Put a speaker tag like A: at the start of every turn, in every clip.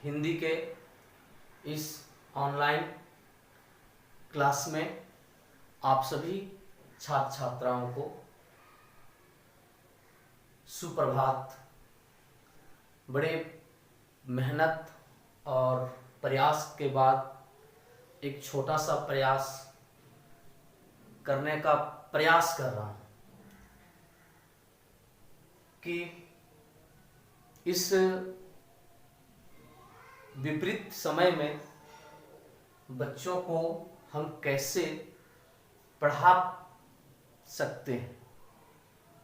A: हिंदी के इस online class में आप सभी छात्र छात्राओं को सुप्रभात। बड़े मेहनत और प्रयास के बाद एक छोटा सा प्रयास करने का प्रयास कर रहा हूँ कि इस विपरीत समय में बच्चों को हम कैसे पढ़ा सकते हैं,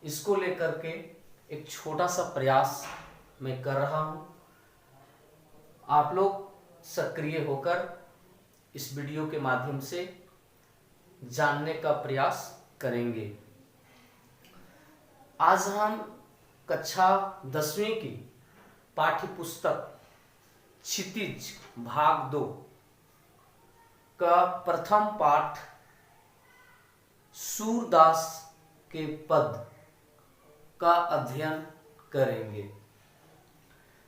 A: इसको लेकर के एक छोटा सा प्रयास मैं कर रहा हूं। आप लोग सक्रिय होकर इस वीडियो के माध्यम से जानने का प्रयास करेंगे। आज हम कक्षा 10वीं की पाठ्य पुस्तक क्षितिज भाग 2 का प्रथम पाठ सूरदास के पद का अध्ययन करेंगे।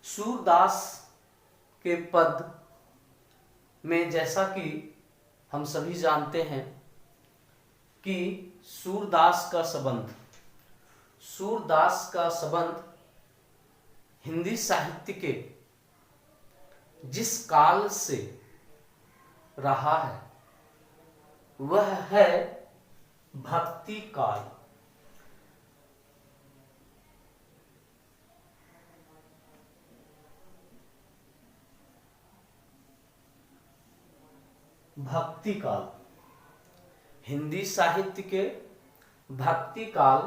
A: सूरदास के पद में जैसा कि हम सभी जानते हैं कि सूरदास का संबंध हिंदी साहित्य के जिस काल से रहा है वह है भक्ति काल। भक्ति काल हिंदी साहित्य के भक्ति काल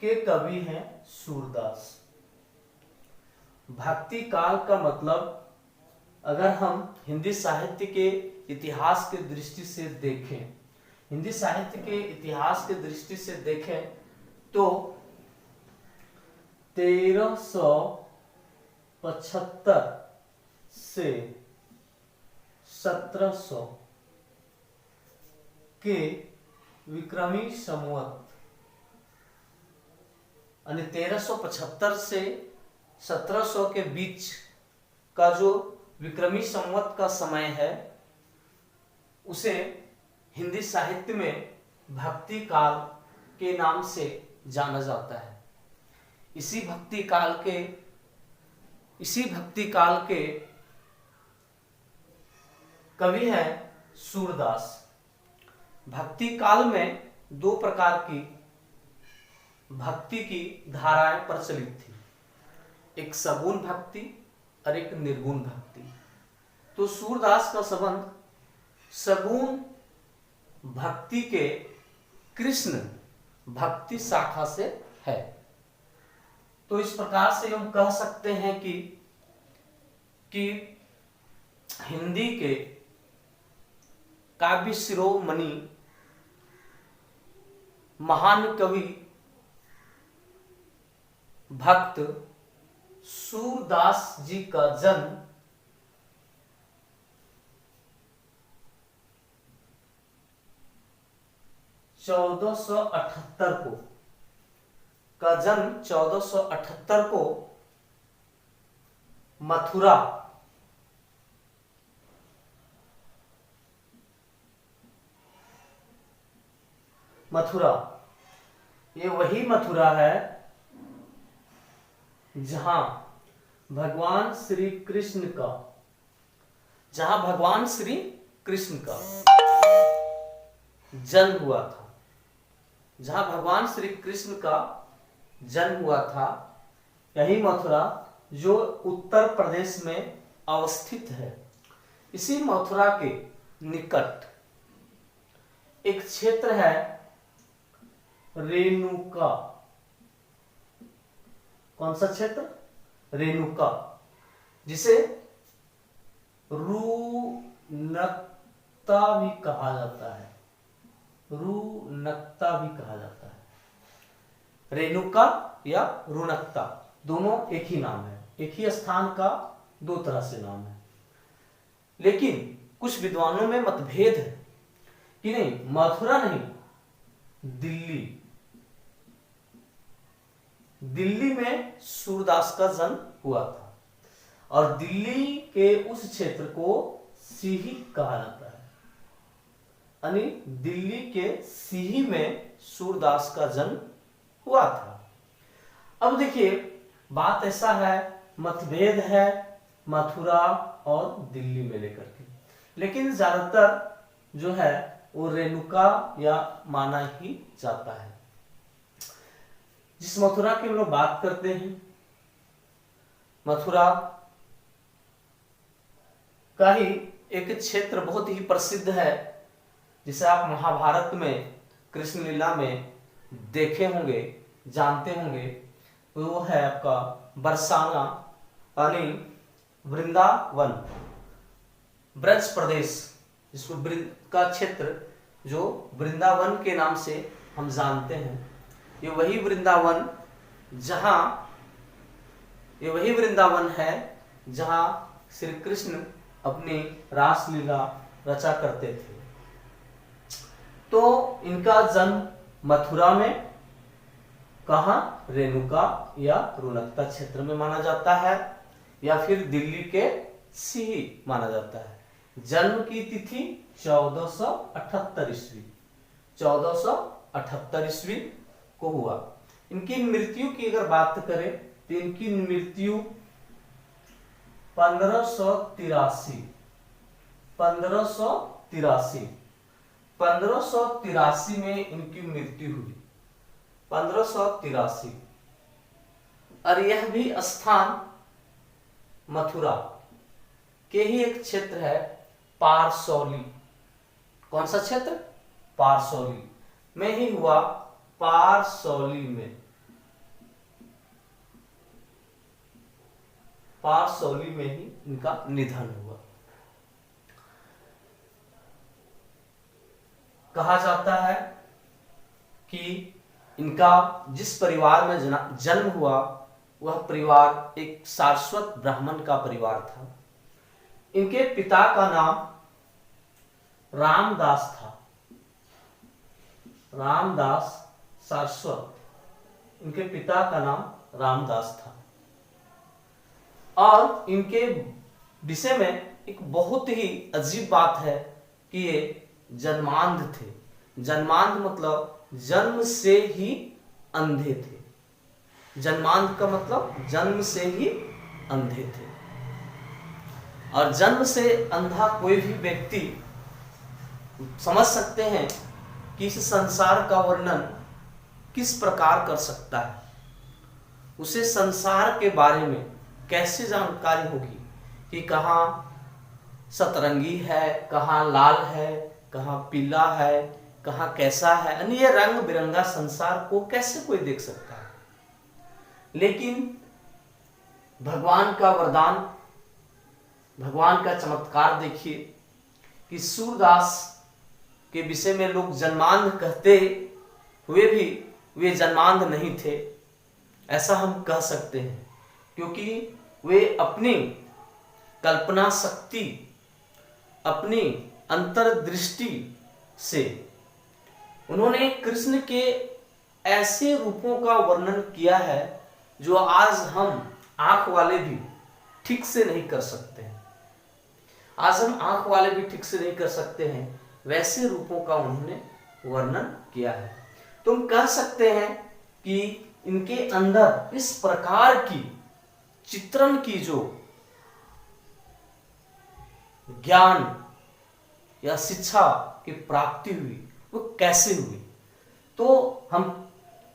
A: के कवि हैं सूरदास। भक्ति काल का मतलब अगर हम हिंदी साहित्य के इतिहास के दृष्टि से देखें, हिंदी साहित्य के इतिहास के दृष्टि से देखें तो 1375 से 1700 के विक्रमी संवत यानी 1375 से 1700 के बीच का जो विक्रमी संवत का समय है उसे हिंदी साहित्य में भक्ति काल के नाम से जाना जाता है। इसी भक्ति काल के कवि हैं सूरदास। भक्ति काल में दो प्रकार की भक्ति की धाराएं प्रचलित थी, एक सगुण भक्ति और एक निर्गुण भक्ति। तो सूरदास का संबंध सगुण भक्ति के कृष्ण भक्ति शाखा से है। तो इस प्रकार से हम कह सकते हैं कि हिंदी के काव्य शिरोमणि महान कवि भक्त सूरदास जी का जन्म 1478 को मथुरा, ये वही मथुरा है जहां भगवान श्री कृष्ण का जन्म हुआ था। जहां भगवान श्री कृष्ण का जन्म हुआ था यही मथुरा जो उत्तर प्रदेश में अवस्थित है। इसी मथुरा के निकट एक क्षेत्र है रेणुका। कौन सा क्षेत्र? रेणुका, जिसे रुनकता भी कहा जाता है। रेणुका या रुनकता दोनों एक ही नाम है, एक ही स्थान का दो तरह से नाम है। लेकिन कुछ विद्वानों में मतभेद है कि नहीं, मथुरा नहीं, दिल्ली में सूरदास का जन्म हुआ था। और दिल्ली के उस क्षेत्र को सीही कहा जाता है। यानी दिल्ली के सीही में सूरदास का जन्म हुआ था। अब देखिए बात ऐसा है, मतभेद है मथुरा और दिल्ली में लेकर के, लेकिन ज्यादातर जो है वो रेणुका या माना ही जाता है। जिस मथुरा की हम लोग बात करते हैं, मथुरा का ही एक क्षेत्र बहुत ही प्रसिद्ध है, जिसे आप महाभारत में कृष्ण लीला में देखे होंगे, जानते होंगे। वो है आपका बरसाना यानी वृंदावन, ब्रज प्रदेश, जिसको का क्षेत्र जो वृंदावन के नाम से हम जानते हैं। ये वही वृंदावन है जहां श्री कृष्ण अपनी रासलीला रचा करते थे। तो इनका जन्म मथुरा में, कहा रेणुका या रुनकता क्षेत्र में माना जाता है, या फिर दिल्ली के सीही माना जाता है। जन्म की तिथि 1478 ईस्वी, 1478 ईस्वी को हुआ। इनकी मृत्यु की अगर बात करें तो इनकी मृत्यु 1583 में इनकी मृत्यु हुई, 1583। और यह भी स्थान मथुरा के ही एक क्षेत्र है, पारसौली। कौन सा क्षेत्र? पारसौली में ही हुआ, पारसौली में, पारसौली में ही इनका निधन हुआ। कहा जाता है कि इनका जिस परिवार में जन्म हुआ वह परिवार एक सारस्वत ब्राह्मण का परिवार था। इनके पिता का नाम रामदास था, रामदास सारस्वत, इनके पिता का नाम रामदास था। और इनके विषय में एक बहुत ही अजीब बात है कि ये जन्मांध थे। जन्मांध मतलब जन्म से ही अंधे थे। जन्मांध का मतलब जन्म से ही अंधे थे। और जन्म से अंधा कोई भी व्यक्ति समझ सकते हैं कि इस संसार का वर्णन किस प्रकार कर सकता है, उसे संसार के बारे में कैसे जानकारी होगी कि कहाँ सतरंगी है, कहाँ लाल है, कहाँ पीला है, कहाँ कैसा है, यानी ये रंग बिरंगा संसार को कैसे कोई देख सकता है। लेकिन भगवान का वरदान, भगवान का चमत्कार देखिए कि सूरदास के विषय में लोग जन्मांध कहते हुए भी वे जन्मांध नहीं थे, ऐसा हम कह सकते हैं, क्योंकि वे अपनी कल्पना शक्ति, अपनी अंतर्दृष्टि से उन्होंने कृष्ण के ऐसे रूपों का वर्णन किया है जो आज हम आंख वाले भी ठीक से नहीं कर सकते हैं। आज हम आंख वाले भी ठीक से नहीं कर सकते हैं, वैसे रूपों का उन्होंने वर्णन किया है। तो हम कह सकते हैं कि इनके अंदर इस प्रकार की चित्रण की जो ज्ञान या शिक्षा की प्राप्ति हुई वो कैसे हुई। तो हम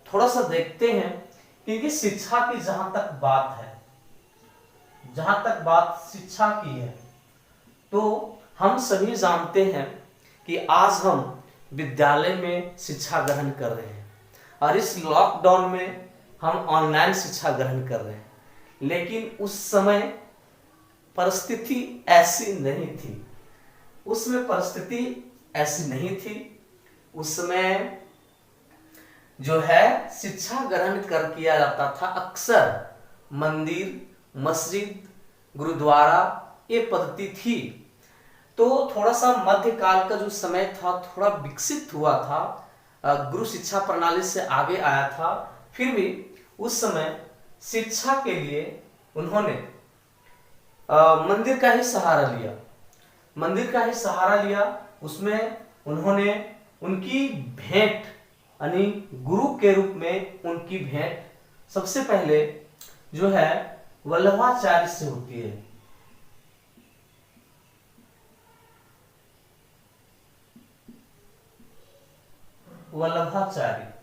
A: थोड़ा सा देखते हैं कि शिक्षा की जहां तक बात है, जहां तक बात शिक्षा की है, तो हम सभी जानते हैं कि आज हम विद्यालय में शिक्षा ग्रहण कर रहे हैं और इस लॉकडाउन में हम ऑनलाइन शिक्षा ग्रहण कर रहे हैं। लेकिन उस समय परिस्थिति ऐसी नहीं थी, उसमें परिस्थिति ऐसी नहीं थी। उस समय जो है शिक्षा ग्रहण कर किया जाता था अक्सर मंदिर, मस्जिद, गुरुद्वारा, ये पद्धति थी। तो थोड़ा सा मध्यकाल का जो समय था थोड़ा विकसित हुआ था, गुरु शिक्षा प्रणाली से आगे आया था। फिर भी उस समय शिक्षा के लिए उन्होंने मंदिर का ही सहारा लिया, मंदिर का ही सहारा लिया। उसमें उन्होंने उनकी भेंट यानी गुरु के रूप में उनकी भेंट सबसे पहले जो है वल्लभाचार्य से होती है। वल्लभाचार्य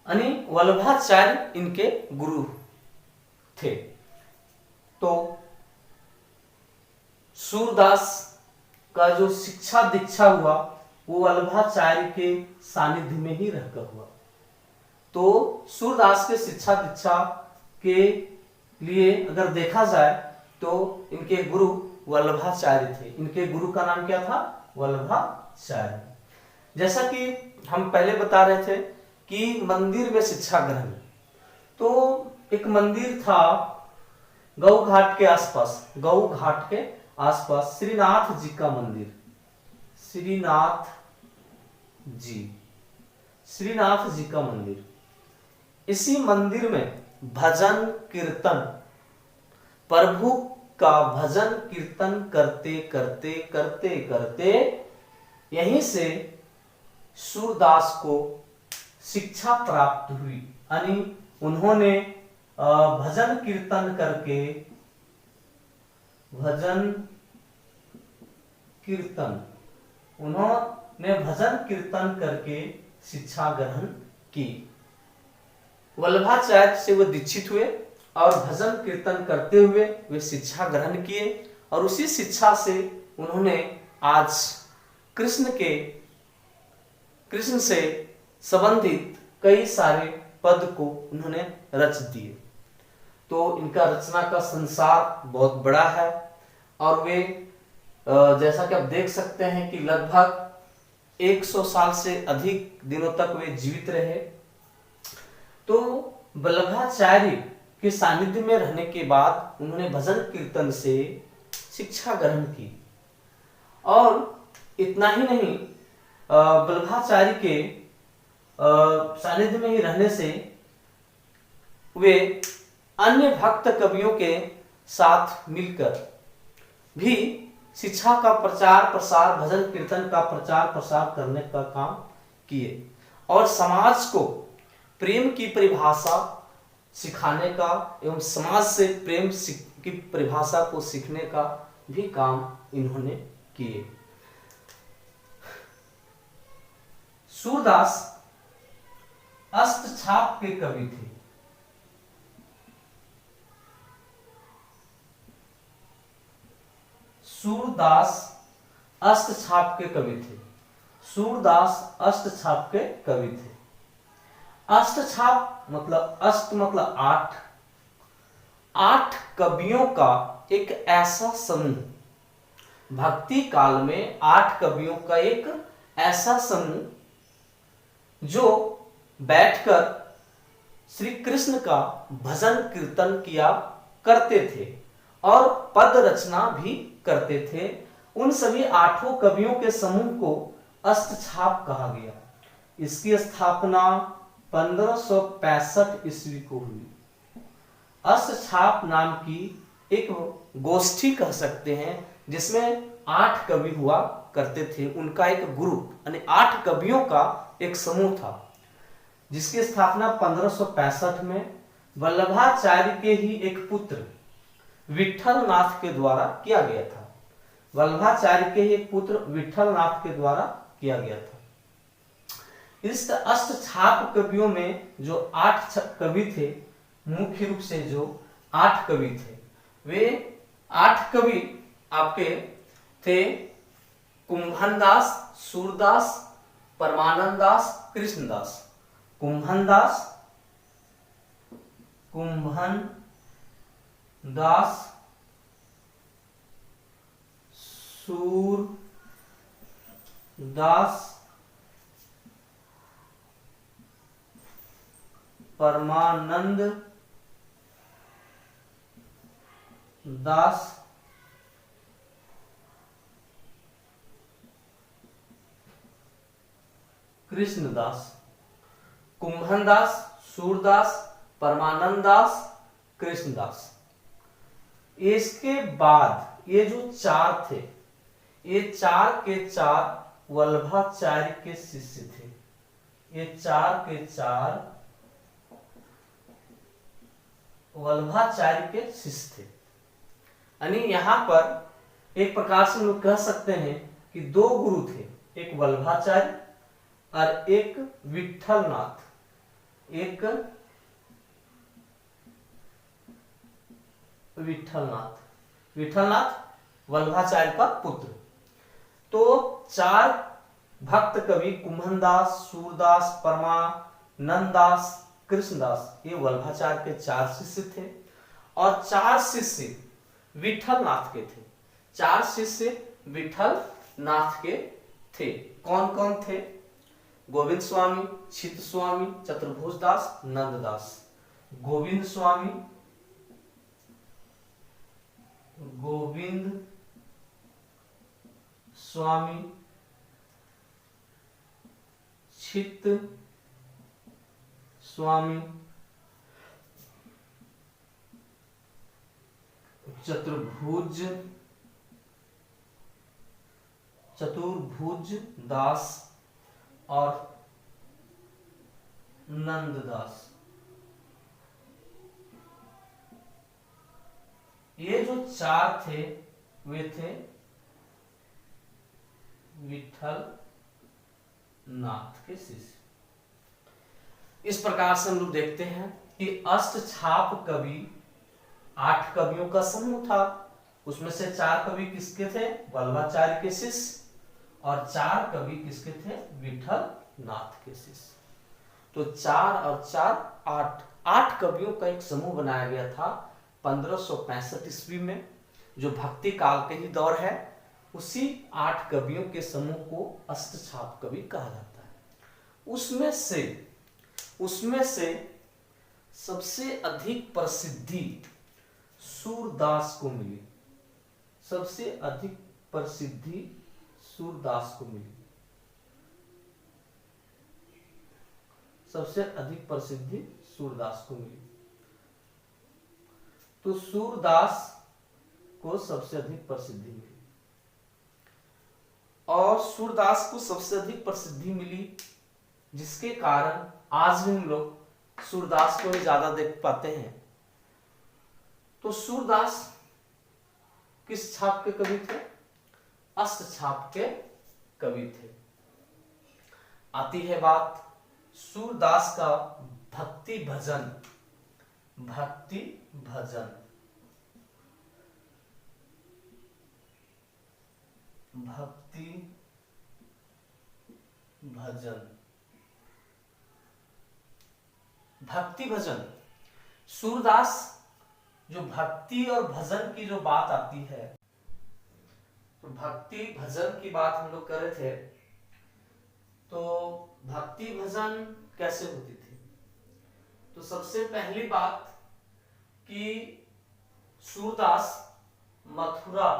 A: यानी वल्लभाचार्य इनके गुरु थे। तो सूरदास का जो शिक्षा दीक्षा हुआ वो वल्लभाचार्य के सानिध्य में ही रहकर हुआ। तो सूरदास के शिक्षा दीक्षा के लिए अगर देखा जाए तो इनके गुरु वल्लभाचार्य थे। इनके गुरु का नाम क्या था? वल्लभाचार्य। जैसा कि हम पहले बता रहे थे कि मंदिर में शिक्षा ग्रहण, तो एक मंदिर था गौ घाट के आसपास, गौ घाट के आसपास श्रीनाथ जी का मंदिर, श्रीनाथ जी का मंदिर। इसी मंदिर में भजन कीर्तन, प्रभु का भजन कीर्तन करते करते करते करते यहीं से सूरदास को शिक्षा प्राप्त हुई। यानी उन्होंने भजन कीर्तन करके, उन्होंने भजन कीर्तन करके शिक्षा ग्रहण की। वल्लभाचार्य से वो दीक्षित हुए और भजन कीर्तन करते हुए वे शिक्षा ग्रहण किए और उसी शिक्षा से उन्होंने आज कृष्ण से संबंधित कई सारे पद को उन्होंने रच दिए। तो इनका रचना का संसार बहुत बड़ा है और वे जैसा कि आप देख सकते हैं कि लगभग 100 साल से अधिक दिनों तक वे जीवित रहे। तो वल्लभाचार्य के सानिध्य में रहने के बाद उन्होंने भजन कीर्तन से शिक्षा ग्रहण की। और इतना ही नहीं, वल्लभाचार्य के सानिध्य में ही रहने से वे अन्य भक्त कवियों के साथ मिलकर भी शिक्षा का प्रचार प्रसार, भजन कीर्तन का प्रचार प्रसार करने का काम किए और समाज को प्रेम की परिभाषा सिखाने का एवं समाज से प्रेम की परिभाषा को सीखने का भी काम इन्होंने किए। सूरदास अष्टछाप के कवि थे। सूरदास अष्टछाप के कवि थे। सूरदास अष्टछाप के कवि थे। अष्टछाप मतलब अष्ट मतलब 8 कवियों का एक ऐसा समूह, भक्ति काल में 8 कवियों का एक ऐसा समूह जो बैठकर श्री कृष्ण का भजन कीर्तन किया करते थे और पद रचना भी करते थे। उन सभी 8 कवियों के समूह को अष्टछाप कहा गया। इसकी स्थापना 1565 ईस्वी को हुई। अष्टछाप नाम की एक गोष्ठी कह सकते हैं जिसमें 8 कवि हुआ करते थे। उनका एक ग्रुप यानी 8 कवियों का एक समूह था जिसकी स्थापना 1565 में वल्लभाचार्य के ही एक पुत्र विठलनाथ के द्वारा किया गया था। वल्लभाचार्य के ही एक पुत्र विठलनाथ के द्वारा किया गया था। इस अष्टछाप कवियों में जो 8 कवि थे, मुख्य रूप से जो 8 कवि थे, वे 8 कवि आपके थे कुंभनदास, सूरदास, परमानंददास, कृष्णदास। कुंभनदास, सूरदास, परमानंद दास, कृष्णदास। कुंभनदास, सूरदास, परमानंद दास, कृष्णदास। इसके बाद ये जो चार थे, ये चार के चार वल्लभाचार्य के शिष्य थे। ये चार के चार वल्लभाचार्य के शिष्य थे। यानी यहां पर एक प्रकार से लोग कह सकते हैं कि दो गुरु थे, एक वल्लभाचार्य और एक विठलनाथ। एक विठलनाथ वल्लभाचार्य का पुत्र। तो चार भक्त कवि कुंभनदास, सूरदास, परमानंददास, कृष्णदास, ये वल्लभाचार्य के चार शिष्य थे और चार शिष्य विठलनाथ के थे। चार शिष्य विठलनाथ के थे। कौन कौन थे? गोविंद स्वामी, चित्त स्वामी, चतुर्भुज दास, नंददास। गोविंद स्वामी, चित्त स्वामी, चतुर्भुज दास और नंददास। ये जो चार थे वे थे विठल नाथ के शिष्य। इस प्रकार से हम लोग देखते हैं कि अष्टछाप कवि 8 कवियों का समूह था। उसमें से 4 कवि किसके थे? वल्लभाचार्य के शिष्य। और 4 कवि किसके थे? विठल नाथ के शिष्य। तो 4 और 4 8 कवियों का एक समूह बनाया गया था 1565 ईस्वी में, जो भक्ति काल के ही दौर है। उसी 8 कवियों के समूह को अष्टछाप कवि कहा जाता है। उसमें से सबसे अधिक प्रसिद्धि सूरदास को मिली। सबसे अधिक प्रसिद्धि सूरदास को मिली। सबसे अधिक प्रसिद्धि सूरदास को मिली। तो सूरदास को सबसे अधिक प्रसिद्धि मिली। और सूरदास को सबसे अधिक प्रसिद्धि मिली, जिसके कारण आज भी हम लोग सूरदास को ही ज्यादा देख पाते हैं। तो सूरदास किस छाप के कवि थे? अष्टछाप के कवि थे। आती है बात सूरदास का भक्ति भजन। भक्ति भजन सूरदास, जो भक्ति और भजन की जो बात आती है, तो भक्ति भजन की बात हम लोग कर रहे थे। तो भक्ति भजन कैसे होती थी? तो सबसे पहली बात कि सूरदास मथुरा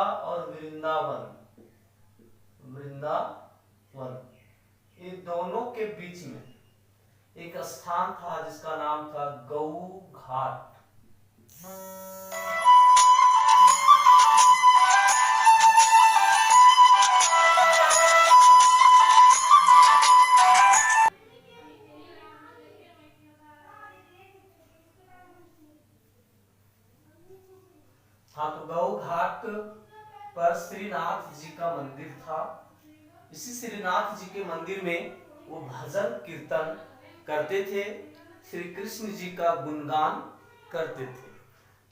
A: और वृंदावन ये दोनों के बीच में एक स्थान था जिसका नाम था गौ घाट। हाँ, तो गौ घाट पर श्रीनाथ जी का मंदिर था। इसी श्रीनाथ जी के मंदिर में वो भजन कीर्तन करते थे, श्री कृष्ण जी का गुणगान करते थे।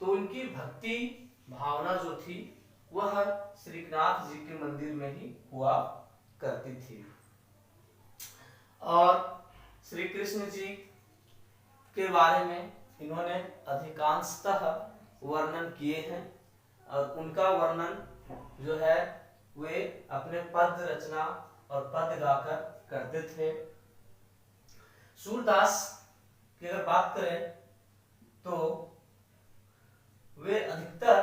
A: तो उनकी भक्ति भावना जो थी वह श्रीनाथ जी के मंदिर में ही हुआ करती थी। और श्री कृष्ण जी के बारे में इन्होंने अधिकांशतः वर्णन किए हैं और उनका वर्णन जो है वे अपने पद रचना और पद गाकर करते थे। सूरदास की अगर बात करें तो वे अधिकतर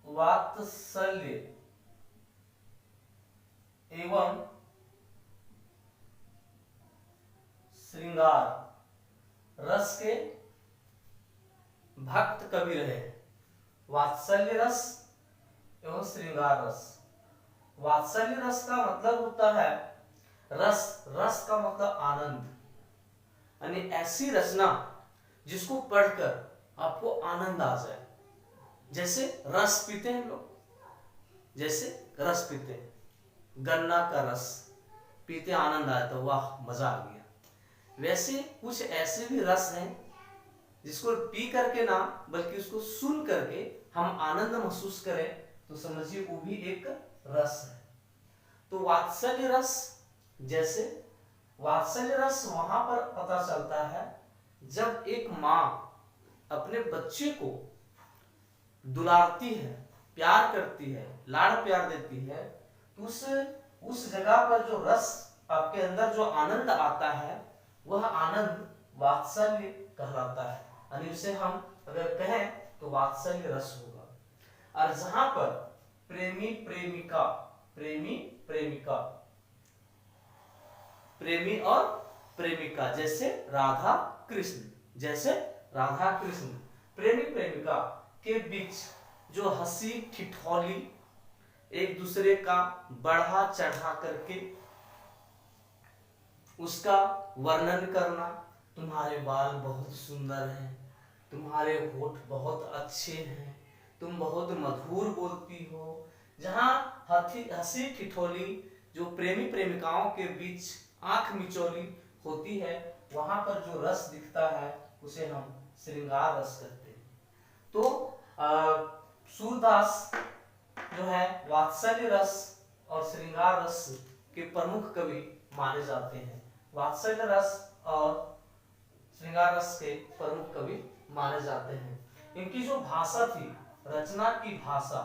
A: वात्सल्य एवं श्रृंगार रस के भक्त कवि रहे। वात्सल्य रस एवं श्रृंगार रस। वात्सल्य रस का मतलब होता है रस, रस का मतलब आनंद, यानी ऐसी रचना जिसको पढ़कर आपको आनंद आ जाए। जैसे रस पीते हैं लोग, जैसे रस पीते हैं, गन्ना का रस पीते आनंद आया तो वाह मजा आ गया। वैसे कुछ ऐसे भी रस हैं जिसको पी करके ना बल्कि उसको सुन करके हम आनंद महसूस करें तो समझिए वो भी एक रस है। तो वात्सल्य रस, जैसे वात्सल्य रस वहां पर पता चलता है जब एक माँ अपने बच्चे को दुलारती है, प्यार करती है, लाड़ प्यार देती है, तो उस जगह पर जो रस आपके अंदर जो आनंद आता है वह आनंद वात्सल्य कहलाता है। यानी उसे हम अगर कहें तो वात्सल्य रस होगा। और जहां पर प्रेमी प्रेमिका, प्रेमी प्रेमिका, प्रेमी और प्रेमिका, जैसे राधा कृष्ण, जैसे राधा कृष्ण, प्रेमी प्रेमिका के बीच जो हंसी ठिठोली, एक दूसरे का बढ़ा चढ़ा करके उसका वर्णन करना, तुम्हारे बाल बहुत सुंदर हैं, तुम्हारे होठ बहुत अच्छे हैं, तुम बहुत मधुर बोलती हो, जहां हंसी ठिठोली जो प्रेमी प्रेमिकाओं के बीच आंख मिचौली होती है, वहां पर जो रस दिखता है उसे हम श्रृंगार रस कहते हैं। तो सूरदास जो है वात्सल्य रस और श्रृंगार रस के प्रमुख कवि माने जाते हैं। वात्सल्य रस और श्रृंगार रस के प्रमुख कवि माने जाते हैं। इनकी जो भाषा थी, रचना की भाषा,